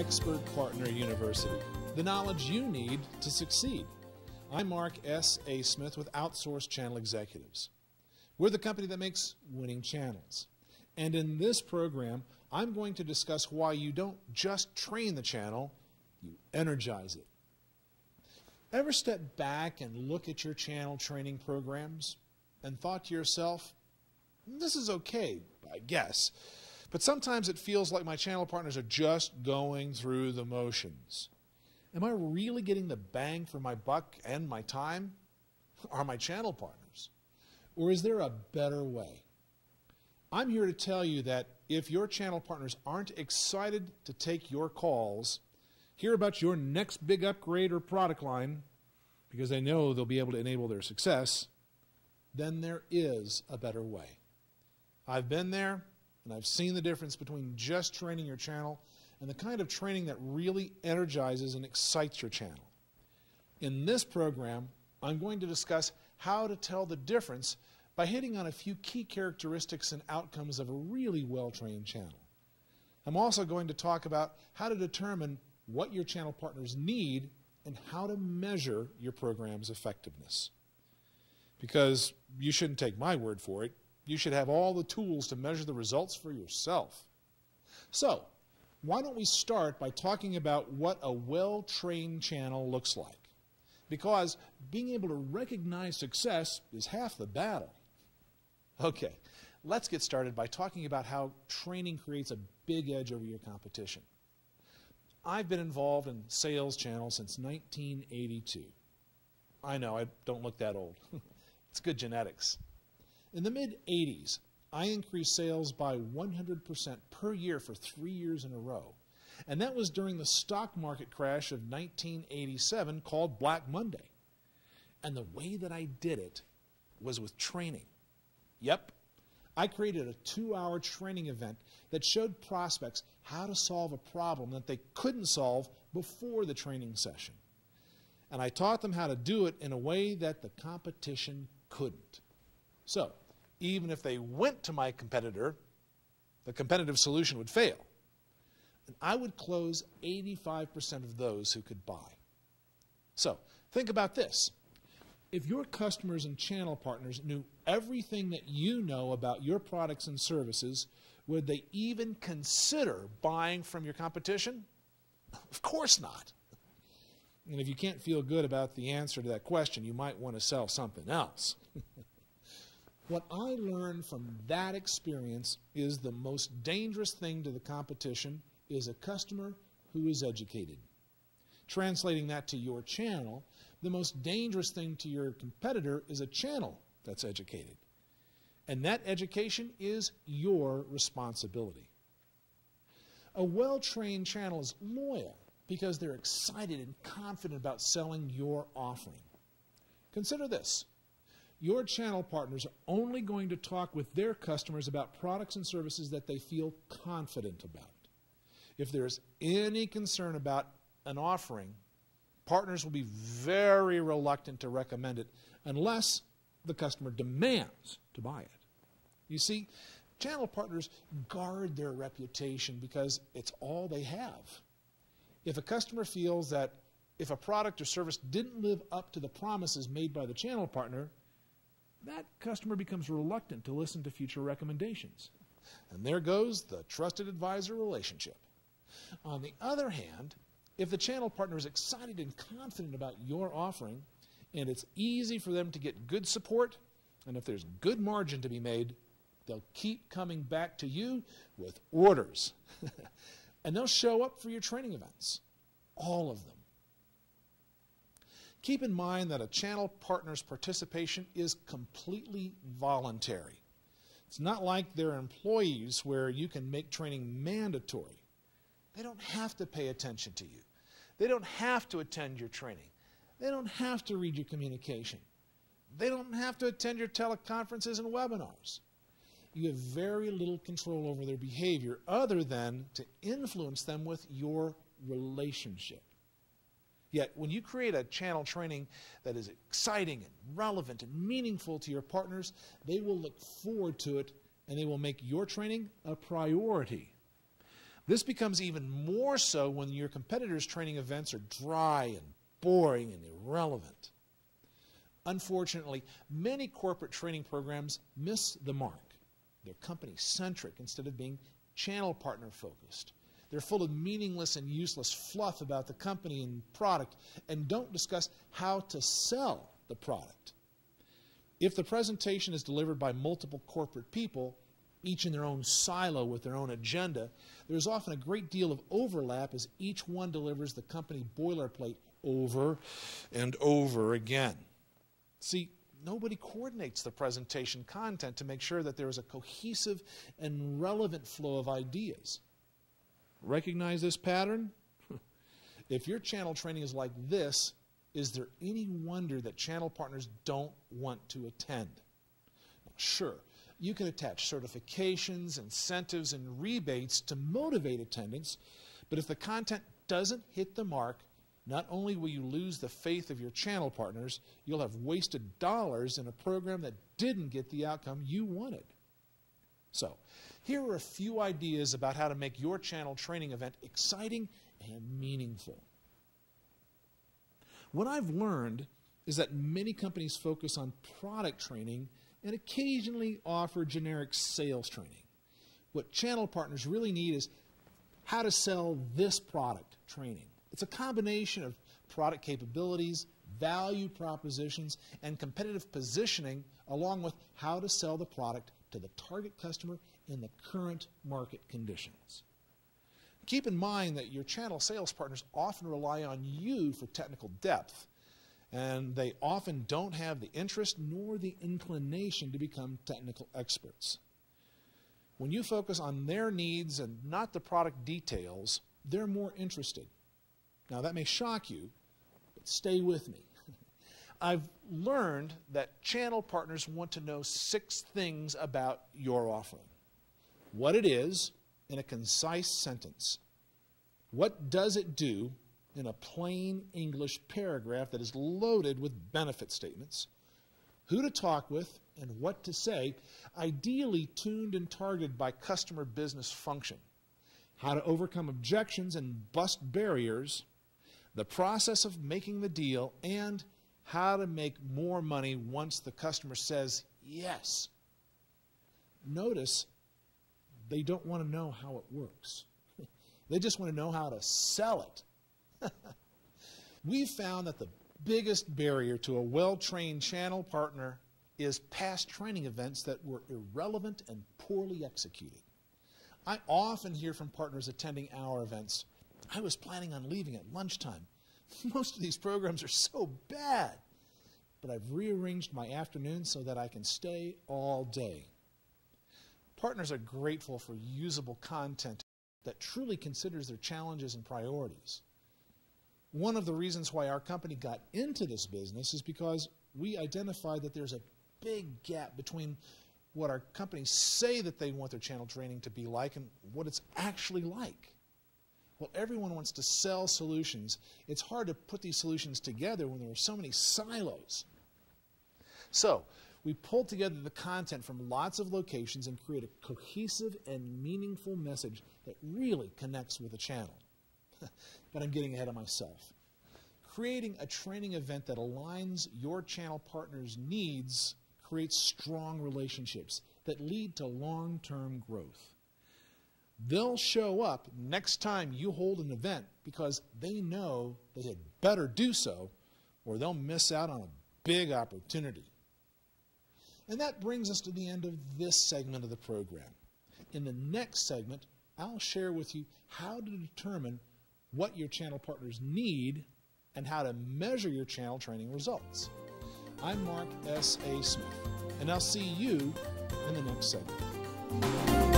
Expert Partner University, the knowledge you need to succeed. I'm Mark S. A. Smith with Outsourced Channel Executives. We're the company that makes winning channels. And in this program, I'm going to discuss why you don't just train the channel, you energize it. Ever step back and look at your channel training programs and thought to yourself, this is okay, I guess, but sometimes it feels like my channel partners are just going through the motions. Am I really getting the bang for my buck and my time? Are my channel partners? Or is there a better way? I'm here to tell you that if your channel partners aren't excited to take your calls, hear about your next big upgrade or product line, because they know they'll be able to enable their success, then there is a better way. I've been there, and I've seen the difference between just training your channel and the kind of training that really energizes and excites your channel. In this program, I'm going to discuss how to tell the difference by hitting on a few key characteristics and outcomes of a really well-trained channel. I'm also going to talk about how to determine what your channel partners need and how to measure your program's effectiveness. Because you shouldn't take my word for it. You should have all the tools to measure the results for yourself. So, why don't we start by talking about what a well-trained channel looks like? Because being able to recognize success is half the battle. Okay, let's get started by talking about how training creates a big edge over your competition. I've been involved in sales channels since 1982. I know, I don't look that old. It's good genetics. In the mid-'80s, I increased sales by 100% per year for 3 years in a row. And that was during the stock market crash of 1987 called Black Monday. And the way that I did it was with training. Yep, I created a 2-hour training event that showed prospects how to solve a problem that they couldn't solve before the training session. And I taught them how to do it in a way that the competition couldn't. So, even if they went to my competitor, the competitive solution would fail. And I would close 85% of those who could buy. So, think about this. If your customers and channel partners knew everything that you know about your products and services, would they even consider buying from your competition? Of course not. And if you can't feel good about the answer to that question, you might want to sell something else. What I learned from that experience is the most dangerous thing to the competition is a customer who is educated. Translating that to your channel, the most dangerous thing to your competitor is a channel that's educated. And that education is your responsibility. A well-trained channel is loyal because they're excited and confident about selling your offering. Consider this. Your channel partners are only going to talk with their customers about products and services that they feel confident about. If there's any concern about an offering, partners will be very reluctant to recommend it unless the customer demands to buy it. You see, channel partners guard their reputation because it's all they have. If a customer feels that if a product or service didn't live up to the promises made by the channel partner, that customer becomes reluctant to listen to future recommendations. And there goes the trusted advisor relationship. On the other hand, if the channel partner is excited and confident about your offering, and it's easy for them to get good support, and if there's good margin to be made, they'll keep coming back to you with orders. And they'll show up for your training events, all of them. Keep in mind that a channel partner's participation is completely voluntary. It's not like they're employees where you can make training mandatory. They don't have to pay attention to you. They don't have to attend your training. They don't have to read your communication. They don't have to attend your teleconferences and webinars. You have very little control over their behavior other than to influence them with your relationship. Yet, when you create a channel training that is exciting and relevant and meaningful to your partners, they will look forward to it and they will make your training a priority. This becomes even more so when your competitors' training events are dry and boring and irrelevant. Unfortunately, many corporate training programs miss the mark. They're company-centric instead of being channel partner-focused. They're full of meaningless and useless fluff about the company and product and don't discuss how to sell the product. If the presentation is delivered by multiple corporate people, each in their own silo with their own agenda, there's often a great deal of overlap as each one delivers the company boilerplate over and over again. See, nobody coordinates the presentation content to make sure that there is a cohesive and relevant flow of ideas. Recognize this pattern? If your channel training is like this, is there any wonder that channel partners don't want to attend? Now, sure, you can attach certifications, incentives, and rebates to motivate attendance, but if the content doesn't hit the mark, not only will you lose the faith of your channel partners, you'll have wasted dollars in a program that didn't get the outcome you wanted. So, here are a few ideas about how to make your channel training event exciting and meaningful. What I've learned is that many companies focus on product training and occasionally offer generic sales training. What channel partners really need is how to sell this product training. It's a combination of product capabilities, value propositions, and competitive positioning, along with how to sell the product to the target customer in the current market conditions. Keep in mind that your channel sales partners often rely on you for technical depth, and they often don't have the interest nor the inclination to become technical experts. When you focus on their needs and not the product details, they're more interested. Now, that may shock you, but stay with me. I've learned that channel partners want to know 6 things about your offering. What it is in a concise sentence. What does it do in a plain English paragraph that is loaded with benefit statements? Who to talk with and what to say, ideally tuned and targeted by customer business function. How to overcome objections and bust barriers. The process of making the deal, and how to make more money once the customer says yes. Notice they don't want to know how it works. They just want to know how to sell it. We've found that the biggest barrier to a well-trained channel partner is past training events that were irrelevant and poorly executed. I often hear from partners attending our events, I was planning on leaving at lunchtime. Most of these programs are so bad, but I've rearranged my afternoon so that I can stay all day. Partners are grateful for usable content that truly considers their challenges and priorities. One of the reasons why our company got into this business is because we identified that there's a big gap between what our companies say that they want their channel training to be like and what it's actually like. Well, everyone wants to sell solutions. It's hard to put these solutions together when there are so many silos. So, we pulled together the content from lots of locations and create a cohesive and meaningful message that really connects with the channel. But I'm getting ahead of myself. Creating a training event that aligns your channel partners' needs creates strong relationships that lead to long-term growth. They'll show up next time you hold an event because they know they had better do so or they'll miss out on a big opportunity. And that brings us to the end of this segment of the program. In the next segment, I'll share with you how to determine what your channel partners need and how to measure your channel training results. I'm Mark S. A. Smith, and I'll see you in the next segment.